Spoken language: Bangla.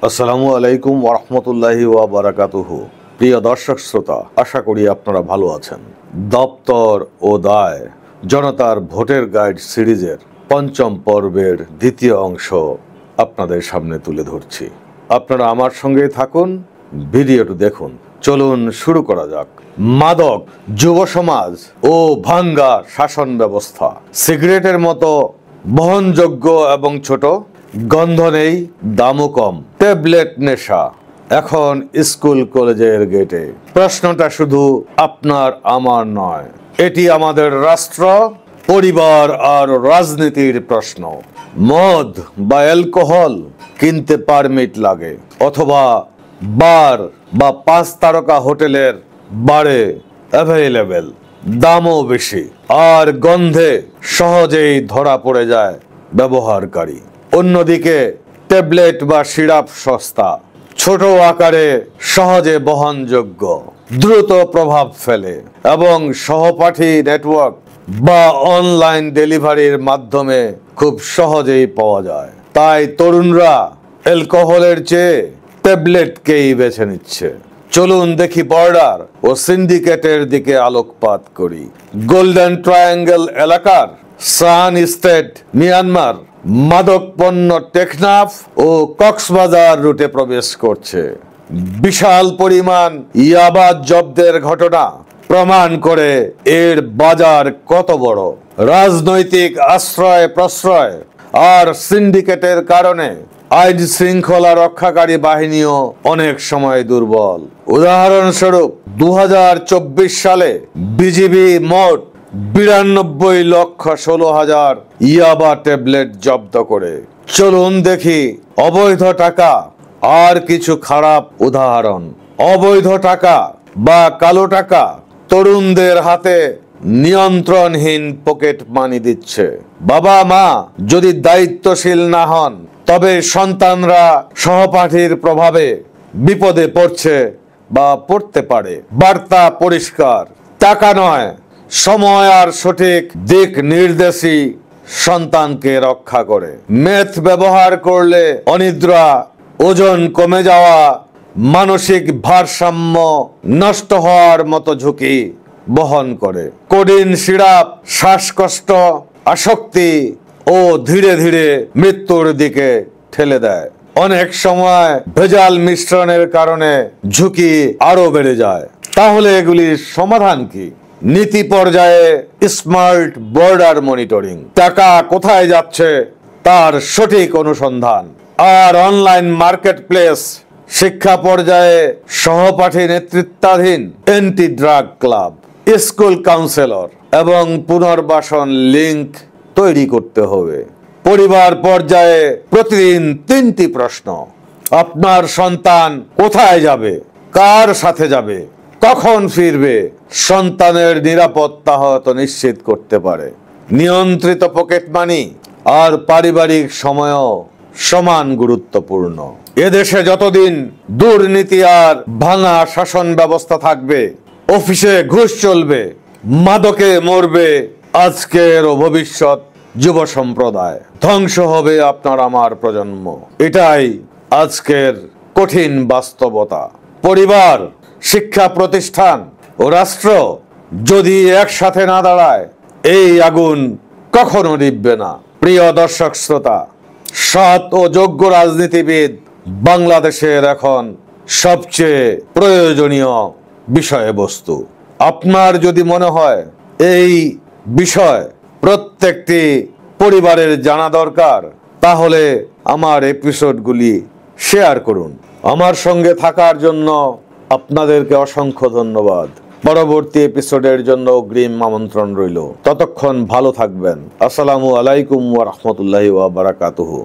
আসসালামু আলাইকুম ওয়া রাহমাতুল্লাহি ওয়া বারাকাতুহু। প্রিয় দর্শক শ্রোতা, আশা করি আপনারা ভালো আছেন। দপ্তর ও দায় জনতার ভোটের গাইড সিরিজের পঞ্চম পর্বের দ্বিতীয় অংশ আপনাদের সামনে তুলে ধরছি। আপনারা আমার সঙ্গে থাকুন, ভিডিওটি দেখুন। চলুন শুরু করা যাক। মাদক, যুব সমাজ ও ভাঙ্গা শাসন ব্যবস্থা। সিগারেটের মতো বহনযোগ্য এবং ছোট, গন্ধ নেই, দামও কম। ট্যাবলেট নেশা এখন স্কুল কলেজের গেটে। প্রশ্নটা শুধু আপনার আমার নয়, এটি আমাদের রাষ্ট্র, পরিবার আর রাজনীতির প্রশ্ন। মদ বা অ্যালকোহল কিনতে পারমিট লাগে, অথবা বার বা 5 তারকা হোটেলের বারে অ্যাভেলেবেল, দামও বেশি, আর গন্ধে সহজেই ধরা পড়ে যায় ব্যবহারকারী। অন্যদিকে ট্যাবলেট বা সিরাপ সস্তা, ছোট আকারে, সহজে বহনযোগ্য, দ্রুত প্রভাব ফেলে এবং সহপাঠী নেটওয়ার্ক বা অনলাইন ডেলিভারির মাধ্যমে খুব সহজেই পাওয়া যায়। তাই তরুণরা অ্যালকোহলের চেয়ে ট্যাবলেটকেই বেছে নিচ্ছে। চলুন দেখি বর্ডার ও সিন্ডিকেটের দিকে আলোকপাত করি। গোল্ডেন ট্রায়াঙ্গেল এলাকার সান স্টেট, মিয়ানমার মাদক পণ্য টেকনাফ ও কক্সবাজার রুটে প্রবেশ করছে। বিশাল পরিমাণ ইয়াবা জব্দের ঘটনা প্রমাণ করে এর বাজার কত বড়। রাজনৈতিক আশ্রয় প্রশ্রয় আর সিন্ডিকেটের কারণে আইন শৃঙ্খলা রক্ষাকারী বাহিনীও অনেক সময় দুর্বল। উদাহরণস্বরূপ 2024 সালে বিজিবি মোট 92,16,000 ইয়াবা ট্যাবলেট জব্দ করে। চলুন দেখি অবৈধ টাকা আর কিছু খারাপ উদাহরণ। অবৈধ টাকা বা কালো টাকা তরুণদের হাতে নিয়ন্ত্রণহীন পকেট মানি দিচ্ছে। বাবা মা যদি দায়িত্বশীল না হন, তবে সন্তানরা সহপাঠীর প্রভাবে বিপদে পড়ছে বা পড়তে পারে। বার্তা পরিষ্কার, টাকা নয়, সময় আর সঠিক দিক নির্দেশই সন্তানকে রক্ষা করে। মেথ ব্যবহার করলে অনিদ্রা, ওজন কমে যাওয়া, মানসিক ভারসাম্য নষ্ট হওয়ার মতো ঝুঁকি বহন করে। কোডিন সিরাপ শ্বাসকষ্ট, আসক্তি ও ধীরে ধীরে মৃত্যুর দিকে ঠেলে দেয়। অনেক সময় ভেজাল মিশ্রণের কারণে ঝুঁকি আরো বেড়ে যায়। তাহলে এগুলির সমাধান কি? নীতি পর্যায়ে স্মার্ট বর্ডার মনিটরিং, টাকা কোথায় যাচ্ছে তার সঠিক অনুসন্ধান, আর অনলাইন মার্কেট প্লেস। শিক্ষা পর্যায়ে সহপাঠী নেতৃত্বাধীন anti drug club, school councillor এবং পুনর্বাসন লিংক তৈরি করতে হবে। পরিবার পর্যায়ে প্রতিদিন 3টি প্রশ্ন: আপনার সন্তান কোথায় যাবে, কার সাথে যাবে, কখন ফিরবে? সন্তানের নিরাপত্তা হয়তো নিশ্চিত করতে পারে। নিয়ন্ত্রিত পকেট মানি আর পারিবারিক সময়ও সমান গুরুত্বপূর্ণ। এদেশে যতদিন দুর্নীতি আর ভাঙা শাসন ব্যবস্থা থাকবে, অফিসে ঘুষ চলবে, মাদকে মরবে আজকের ও ভবিষ্যৎ যুব সম্প্রদায়। ধ্বংস হবে আপনার আমার প্রজন্ম। এটাই আজকের কঠিন বাস্তবতা। পরিবার, শিক্ষা প্রতিষ্ঠান ও রাষ্ট্র যদি একসাথে না দাঁড়ায়, এই আগুন কখনো নিভবে না। প্রিয় দর্শক শ্রোতা, সৎ ও যোগ্য রাজনীতিবিদ বাংলাদেশের এখন সবচেয়ে প্রয়োজনীয় বিষয়বস্তু। আপনার যদি মনে হয় এই বিষয় প্রত্যেকটি পরিবারের জানা দরকার, তাহলে আমার এপিসোডগুলি শেয়ার করুন। আমার সঙ্গে থাকার জন্য আপনাদেরকে অসংখ্য ধন্যবাদ। পরবর্তী এপিসোডের জন্য অগ্রিম আমন্ত্রণ রইল। ততক্ষণ ভালো থাকবেন। আসসালামু আলাইকুম ওয়া রাহমাতুল্লাহি ওয়া বারাকাতুহু।